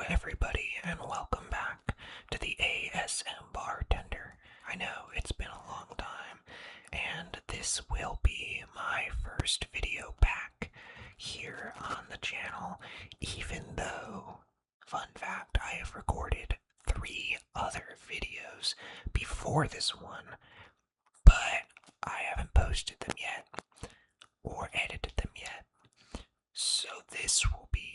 everybody, and welcome back to the ASMBartender. I know it's been a long time, and this will be my first video back here on the channel, even though, fun fact, I have recorded 3 other videos before this one, but I haven't posted them yet or edited them yet. So this will be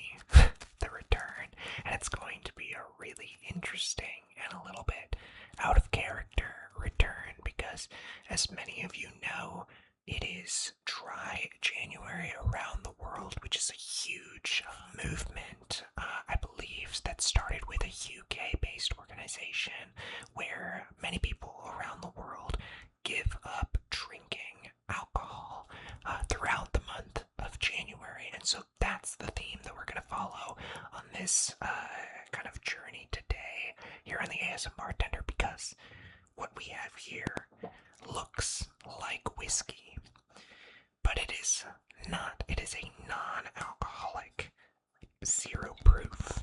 the return, and it's going to be a really interesting and a little bit out of character return because, as many of you know, it is Dry January around the world, which is a huge movement, I believe, that started with a UK-based organization where many people around the world give up drinking alcohol throughout the month of January. And so that's the theme that we're going to follow on this kind of journey today here on the ASMBartender, because what we have here looks like whiskey, but it is not. It is a non-alcoholic, zero proof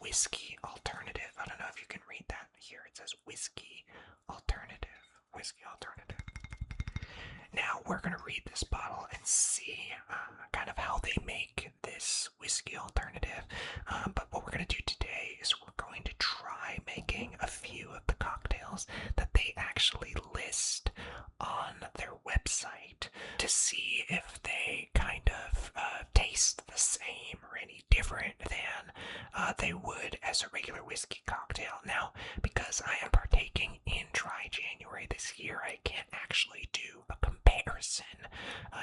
whiskey alternative. I don't know if you can read that here. It says whiskey alternative. Whiskey alternative. Now we're going to read this bottle and see kind of how they make this whiskey alternative. But what we're going to do today is we're going to try making a few of the cocktails that they actually list on their website to see if they kind of taste the same or any different than they would as a regular whiskey cocktail. Now, because I am partaking in Dry January this year, I can't actually do a comparison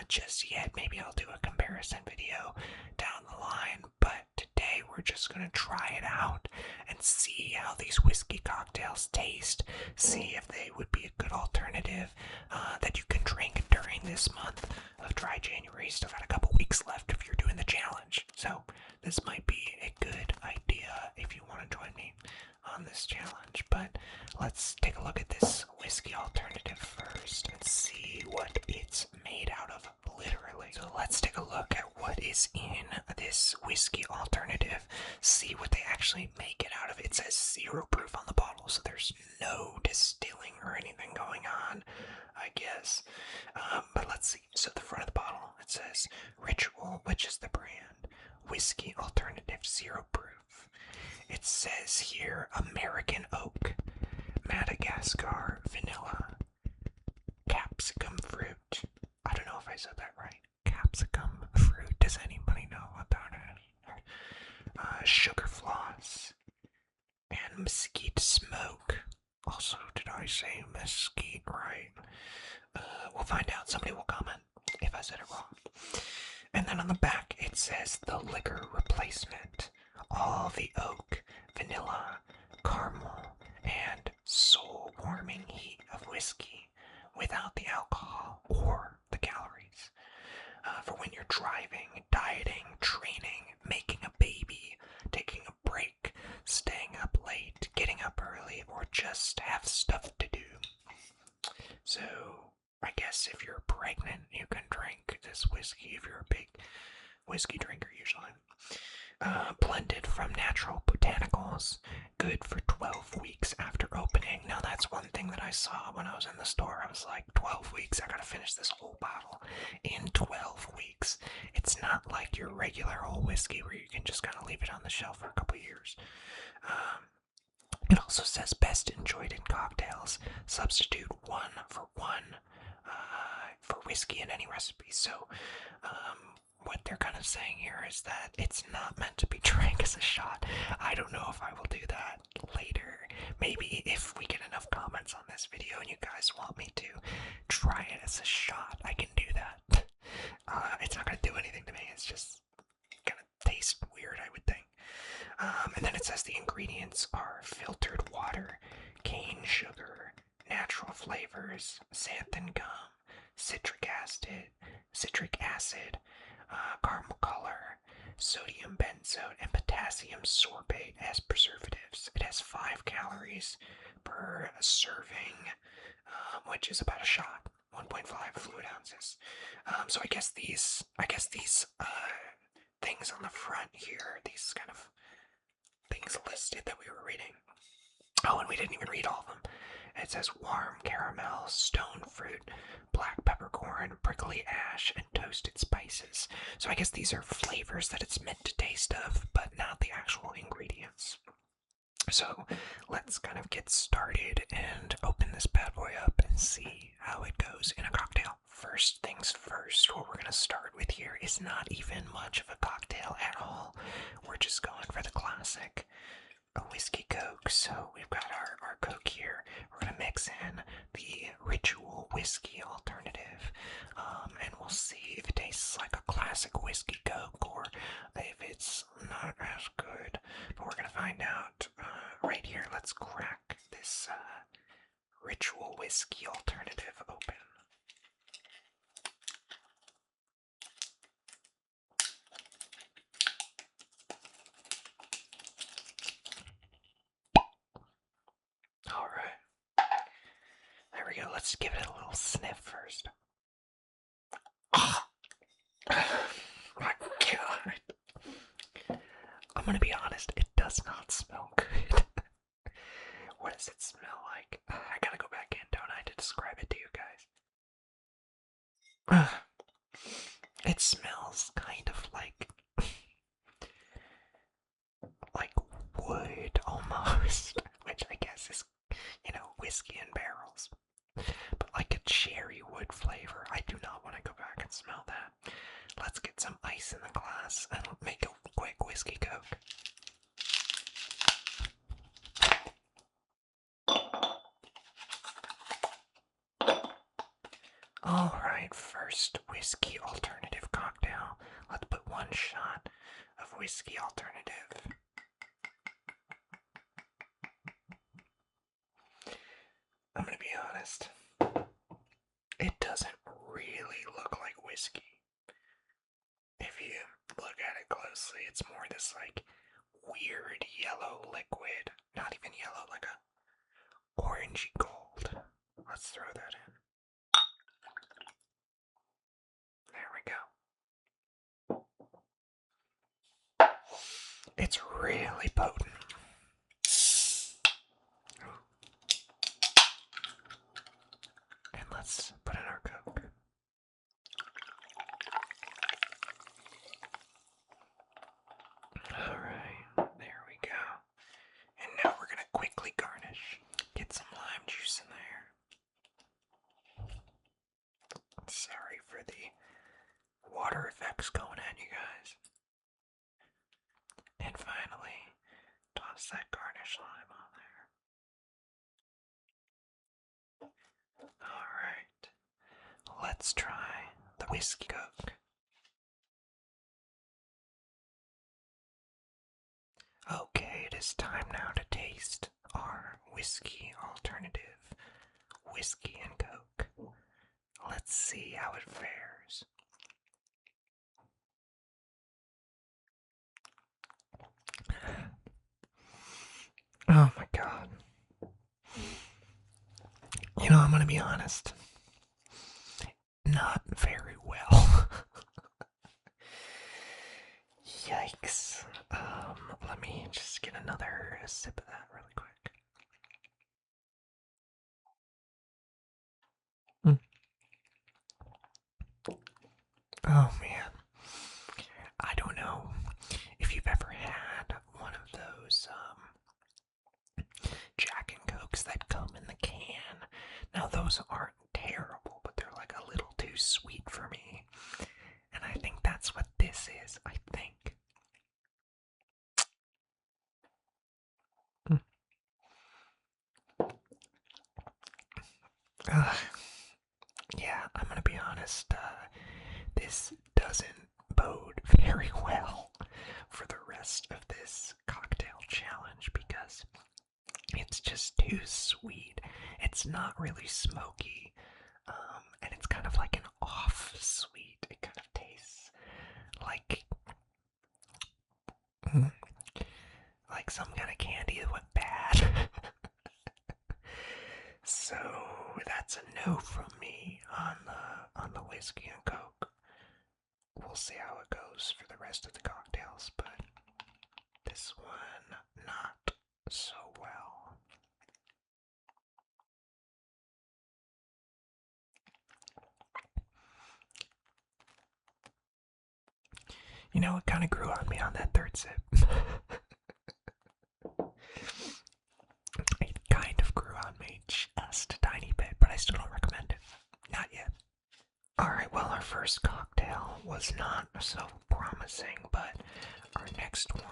just yet. Maybe I'll do a comparison video down the line, but today we're just going to try it out and see how these whiskey cocktails taste, see if they would be a good alternative that you can drink during this month of Dry January. Still got a couple weeks left if you're doing the challenge, so this might be a good idea if you want to join me on this challenge. But let's take a look at this whiskey alternative first and see what it's made out of, literally. So let's take a look at what is in this whiskey alternative, see what they actually make it out of. It says zero proof on the bottle, so there's no distilling or anything going on, I guess. But let's see. So the front of the bottle, it says Ritual, which is the brand, whiskey alternative, zero proof. It says here American oak, Madagascar vanilla, capsicum fruit. I don't know if I said that right. Capsicum fruit. Does anybody know what that is? Sugar floss and mesquite smoke. Also, did I say mesquite right? We'll find out. Somebody will comment if I said it wrong. And then on the back it says the liquor replacement. All the oak, vanilla, caramel, and soul-warming heat of whiskey without the alcohol or the calories. For when you're driving, dieting, training, making a baby, taking a break, staying up late, getting up early, or just have stuff to do. So I guess if you're pregnant, you can drink this whiskey if you're a big whiskey drinker usually. Blended from natural botanicals, good for 12 weeks after opening. Now that's one thing that I saw when I was in the store. I was like, 12 weeks, I gotta finish this whole bottle in 12 weeks. It's not like your regular old whiskey where you can just kind of leave it on the shelf for a couple years. It also says best enjoyed in cocktails. Substitute 1 for 1 for whiskey in any recipe. So what they're kind of saying here is that it's not meant to be drank as a shot. I don't know if I will do that later. Maybe if we get enough comments on this video and you guys want me to try it as a shot, I can do that. It's not going to do anything to me. It's just going to taste weird, I would think. And then it says the ingredients are filtered water, cane sugar, natural flavors, xanthan gum, citric acid, caramel color, sodium benzoate, and potassium sorbate as preservatives. It has 5 calories per serving, which is about a shot. 1.5 fluid ounces. So I guess these things on the front here, these kind of things listed that we were reading. Oh, and we didn't even read all of them. It says warm caramel, stone fruit, black peppercorn, prickly ash, and toasted spices. So I guess these are flavors that it's meant to taste of, but not the actual ingredients. So let's kind of get started and open this bad boy up and see how it goes in a cocktail. First things first, what we're going to start with here is not even much of a cocktail at all. We're just going for the classic, a whiskey coke. So we've got our coke here. We're going to mix in the ritual whiskey alternative, and we'll see if it tastes like a classic whiskey coke or if it's not as good. But we're going to find out right here. Let's crack this ritual whiskey alternative open. Alright. There we go. Let's give it a little sniff first. Oh, my God. I'm gonna be honest, it does not smell good. What does it smell like? I gotta go back in, don't I, to describe it to you guys. It smells kind of like wood almost, which I guess is, whiskey in barrels. But like a cherry wood flavor. I do not want to go back and smell that. Let's get some ice in the glass and make a quick whiskey coke. Alright, first whiskey alternative cocktail. Let's put one shot of whiskey alternative. I'm gonna be honest. It doesn't really look like whiskey. If you look at it closely, it's more this like weird yellow liquid. Not even yellow, like a orangey gold. Let's throw that in. There we go. It's really potent. And let's put in our Coke. Alright, there we go. And now we're gonna quickly garnish. Get some lime juice in there. Sorry for the water effects going at you guys. And finally, toss that garnish lime on there. Alright, let's try the whiskey coke. Okay, it is time now to taste our whiskey alternative, whiskey and coke. Let's see how it fares. Oh my God. I'm gonna be honest. Not very well. Yikes. Let me just get another sip of that really quick. Oh man. I don't know if you've ever had one of those Jack and Cokes that come in the can. Now those aren't terrible, but they're like a little too sweet for me. And I think that's what this is, I think. Yeah, I'm gonna be honest, this doesn't bode very well for the rest of this cocktail challenge because it's just too sweet. It's not really smoky, and it's kind of like an off sweet. It kind of tastes like some kind of candy that went bad. So that's a no from me on the whiskey and coke. We'll see how it goes for the rest of the cocktails, but this one, not so well. You know, it kind of grew on me on that third sip. It kind of grew on me just a tiny bit, but I still don't recommend it. Not yet. Alright, well, our first cocktail was not so promising, but our next one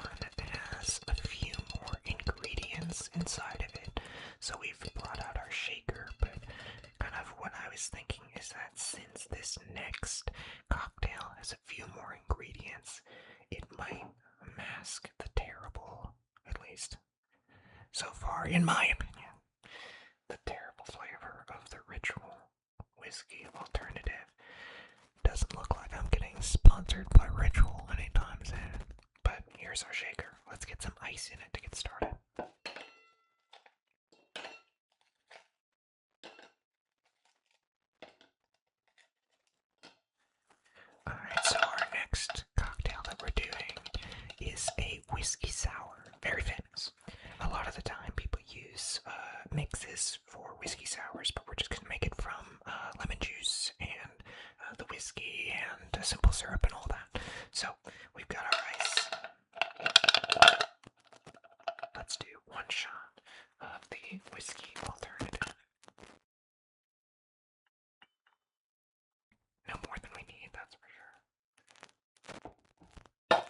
has a few more ingredients inside of it. So we've brought out our shaker, but kind of what I was thinking is that since this next cocktail has a few more ingredients, it might mask the terrible, at least so far, in my opinion, the terrible flavor of the Ritual whiskey alternative. Doesn't look like I'm getting sponsored by Ritual anytime soon. But here's our shaker. Let's get some ice in it to get started. Alright, so our next cocktail that we're doing is a whiskey sour. Very famous. A lot of the time people use mixes for whiskey sours, but we're just going to make it from lemon juice and the whiskey and simple syrup and all that. So we've got our ice. Let's do one shot of the whiskey alternative. No more than we need, that's for sure.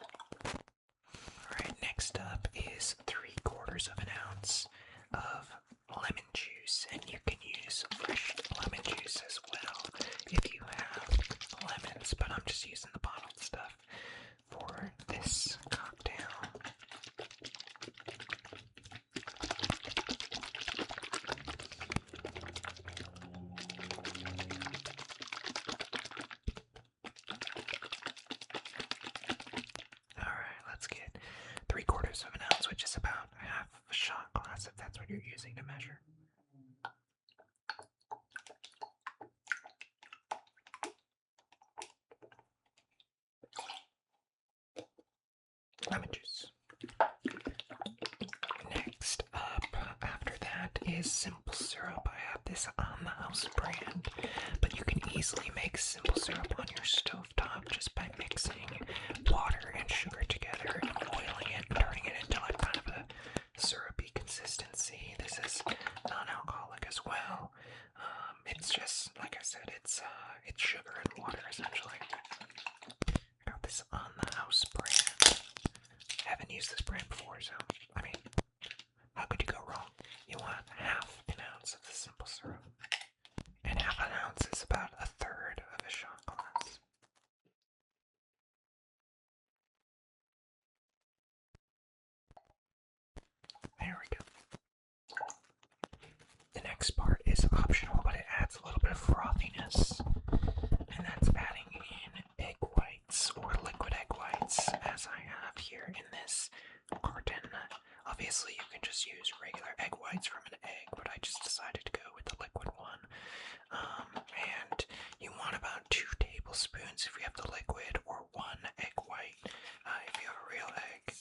Alright, next up is 3/4 of an ounce of lemon juice, and you can use fresh lemon juice as well if you have lemons, but I'm just using the bottled stuff for this cocktail. Alright, let's get 3/4 of an ounce, which is about half a shot glass if that's what you're using to measure. Lemon juice. Next up, after that, is simple syrup. I have this on the house brand, but you can easily make simple syrup on your stovetop just by mixing water and sugar together and boiling it and turning it into like kind of a syrupy consistency. This is non-alcoholic as well. It's just, like I said, it's sugar and water essentially. I got this on the house brand. I haven't used this brand before, so I mean, how could you go wrong? You want half an ounce of the simple syrup, and half an ounce is about 1/3 of a shot glass. There we go. The next part is optional, but it adds a little bit of frothiness, and that's adding in egg whites or liquid egg whites, as I have here in this carton. Obviously, you can just use regular egg whites from an egg, but I just decided to go with the liquid one. And you want about 2 tablespoons if you have the liquid, or 1 egg white if you have a real egg.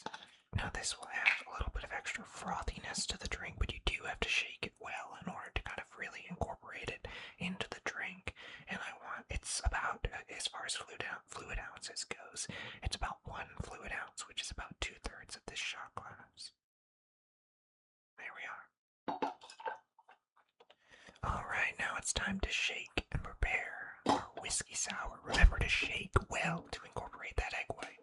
Now this will add a little bit of extra frothiness to the drink, but you do have to shake it well in order to kind of really incorporate it into the drink. And it's about, as far as fluid ounces goes, it's about 1 fluid ounce, which is about 2/3 of this shot glass. There we are. Alright, now it's time to shake and prepare our whiskey sour. Remember to shake well to incorporate that egg white.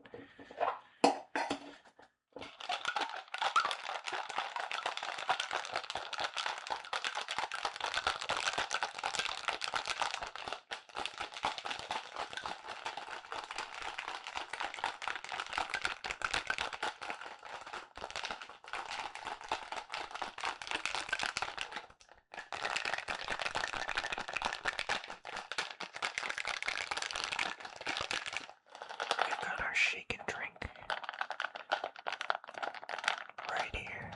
We've got our shake and drink right here.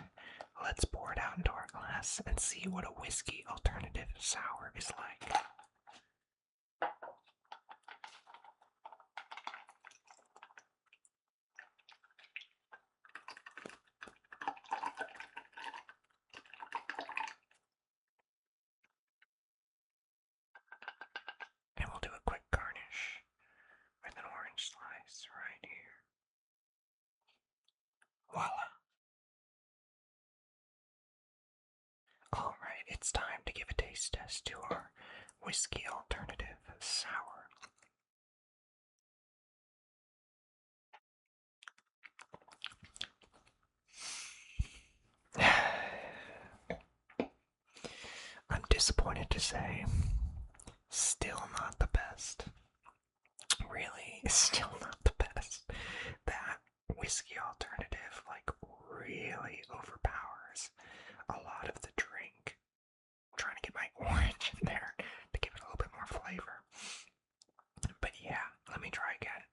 Let's pour it out into our glass and see what a whiskey alternative sour is like. it's time to give a taste test to our whiskey alternative sour. I'm disappointed to say, still not the best. Really, still not the best. That whiskey alternative, like, really overpowers a lot of the drink. I'm trying to get my orange in there to give it a little bit more flavor. But yeah, let me try again.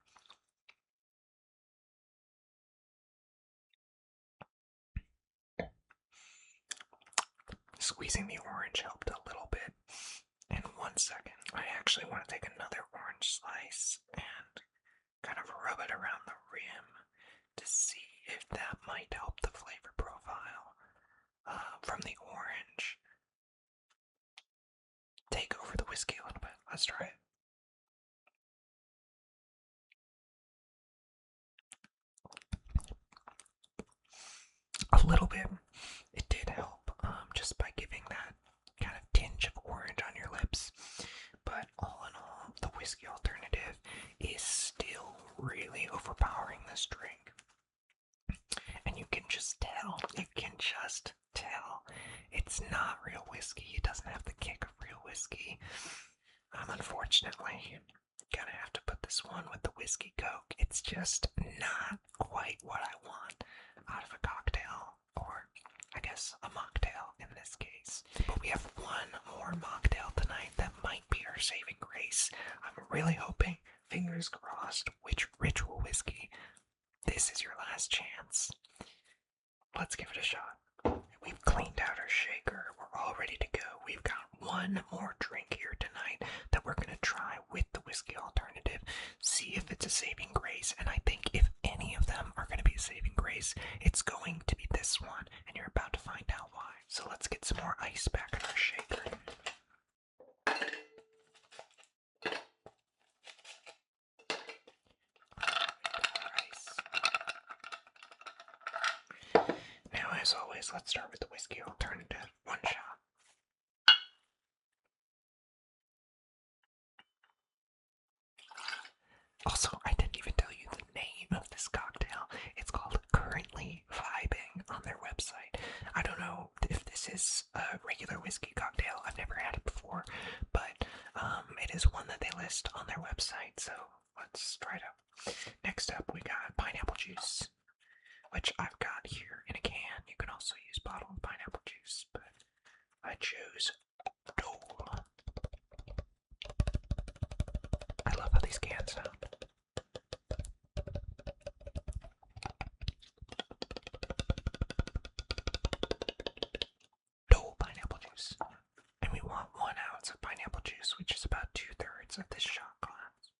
Squeezing the orange helped a little bit. In 1 second, I actually want to take another orange slice and kind of rub it around the rim to see if that might help the flavor profile from the orange take over the whiskey a little bit. Let's try it. A little bit. It did help just by giving that kind of tinge of orange on your lips. But all in all, the whiskey alternative is still really overpowering this drink. And you can just tell, it's not real whiskey. It doesn't have the kick of real whiskey. Unfortunately, gonna have to put this one with the whiskey coke. It's just not quite what I want out of a cocktail, or I guess a mocktail in this case. But we have one more mocktail tonight that might be our saving grace. I'm really hoping, fingers crossed, which Ritual Whiskey, this is your last chance. Let's give it a shot. We've cleaned out our shaker. We're all ready to go. We've got one more drink here tonight that we're going to try with the whiskey alternative, see if it's a saving grace, and I think if any of them are going to be a saving grace, it's going to be this one, and you're about to find out why. So let's get some more ice back in our shaker. Now, as always, let's start with the whiskey alternative. One shot. Also, I didn't even tell you the name of this cocktail. It's called Currently Vibing on their website. I don't know if this is a regular whiskey cocktail. I've never had it before, but it is one that they list on their website, so let's try it out. Next up, we got pineapple juice, which I've got here in a can. You can also use bottled pineapple juice, but I chose Dole. I love how these cans sound. Dole pineapple juice. And we want 1 ounce of pineapple juice, which is about 2/3 of this shot glass.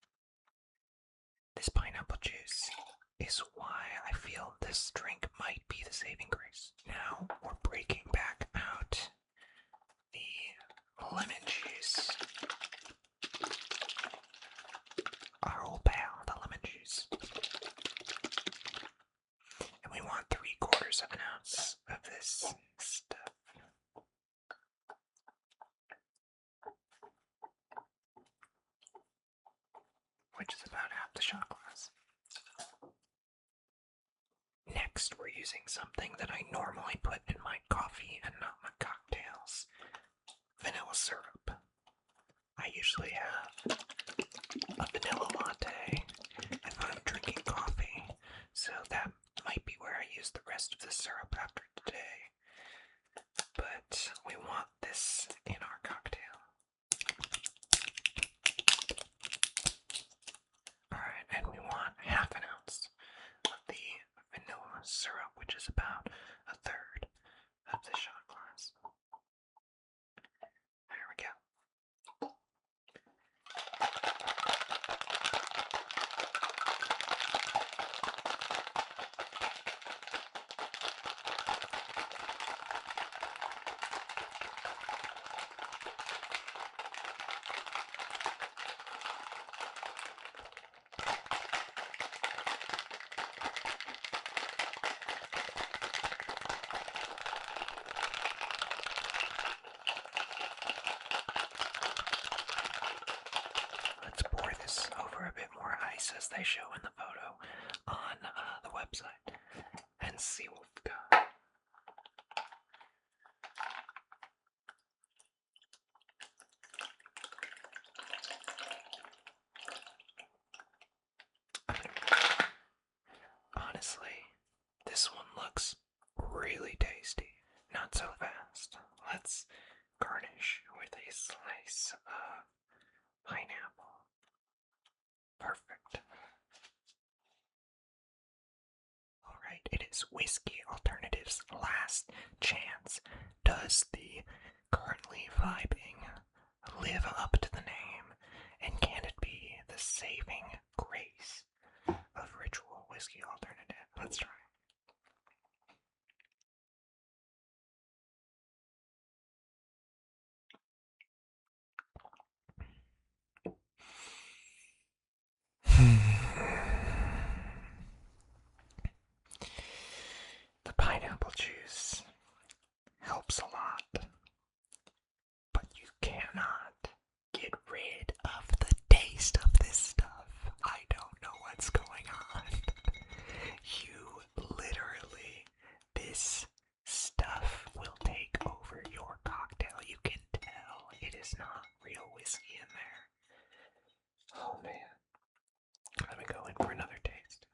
This pineapple juice is why I feel this drink might be the saving grace. Now we're breaking back out the lemon juice. Our old pal, the lemon juice. And we want 3/4 of an ounce of this stuff. Which is about half the shot glass. Next, we're using something that I normally put in my coffee and not my cocktails. Vanilla syrup. I usually have a vanilla latte if I'm drinking coffee, so that might be where I use the rest of the syrup after today. But we want this in our cocktail. Alright, and we want 1/2 ounce of the vanilla syrup, which is about 1/3 of the shot glass. There we go. nice as they show in the photo on the website. And see what we've got. Honestly, this one looks really tasty. Not so fast. Let's garnish with a slice of pineapple. Perfect. Alright, it is Whiskey Alternatives' last chance. Does the currently vibing live up to the name? And can it be the saving grace of Ritual Whiskey Alternative? Let's try. The pineapple juice helps a lot, but you cannot get rid of the taste of this stuff. I don't know what's going on. You literally, this stuff will take over your cocktail. You can tell it is not real whiskey in there. Oh man. Let me go in for another taste.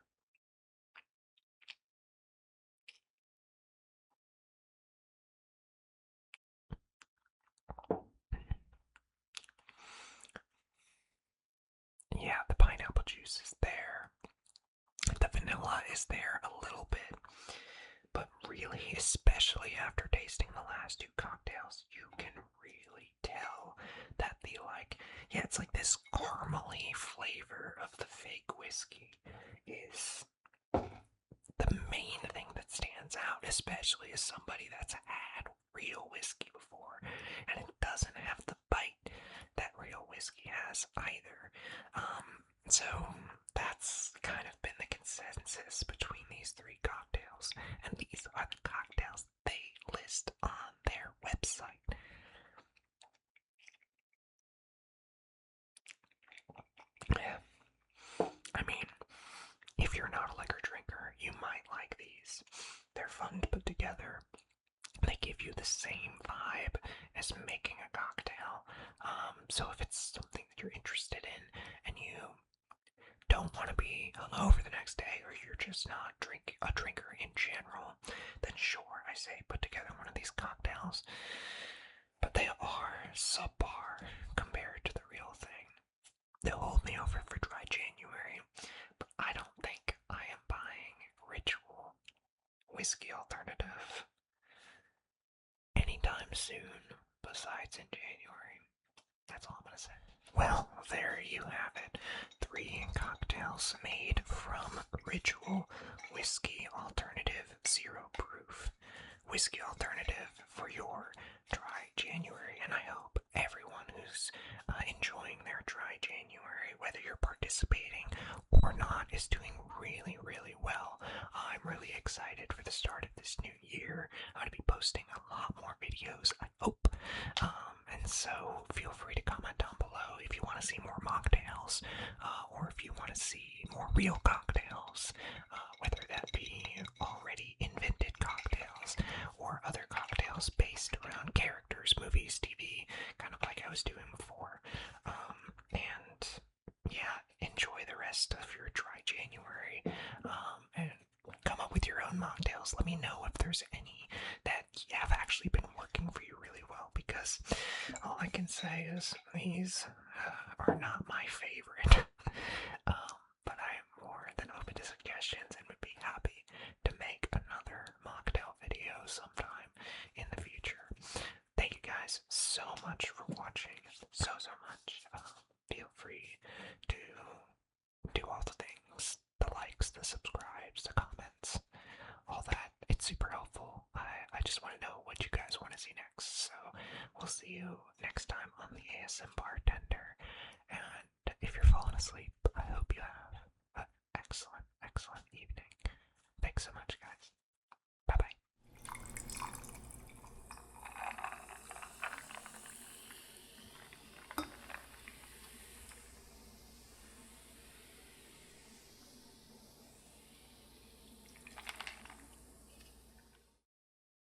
Yeah, the pineapple juice is there. The vanilla is there a little bit. But really, especially after tasting the last two cocktails, you can really tell that it's like this caramely flavor of the fake whiskey is the main thing that stands out, especially as somebody that's had real whiskey before, and it doesn't have the bite that real whiskey has either. So that's kind of been the consensus between these three cocktails, and these are the cocktails they list on their website. Yeah. I mean, if you're not a liquor drinker, you might like these. They're fun to put together. They give you the same vibe as making a cocktail. So if it's something that you're interested in and you don't want to be hungover the next day, or you're just not a drinker in general, then sure, I say put together one of these cocktails. But they are subpar compared to the real thing. They'll hold me over for dry January, but I don't think I am buying Ritual Whiskey Alternative anytime soon, besides in January. That's all I'm gonna say. Well, there you have it. 3 cocktails made from Ritual Whiskey Alternative Zero Proof. Whiskey Alternative for your dry January, and I hope everyone who's enjoying their dry January, whether you're participating or not, is doing really, really well. I'm really excited for the start of this new year. I'm going to be posting a lot more videos, I hope. And so feel free to comment down below if you want to see more mocktails, or if you want to see more real cocktails, whether that be already invented cocktails or other cocktails based around characters, movies, TV, kind of like I was doing before. And yeah, enjoy the rest of your dry January, and come up with your own mocktails. Let me know if there's any that have actually been working for you really well, because all I can say is these are not my favorite. But I am more than open to suggestions and would be happy to make another mocktail video sometime in the future. Thank you guys so much for watching, so much. Feel free to do all the things, the likes, the subscribes, the comments, all that. It's super helpful. I just want to know what you guys want to see next. So we'll see you next time on the ASM Bartender. And if you're falling asleep, I hope you have an excellent, excellent evening. Thanks so much, guys.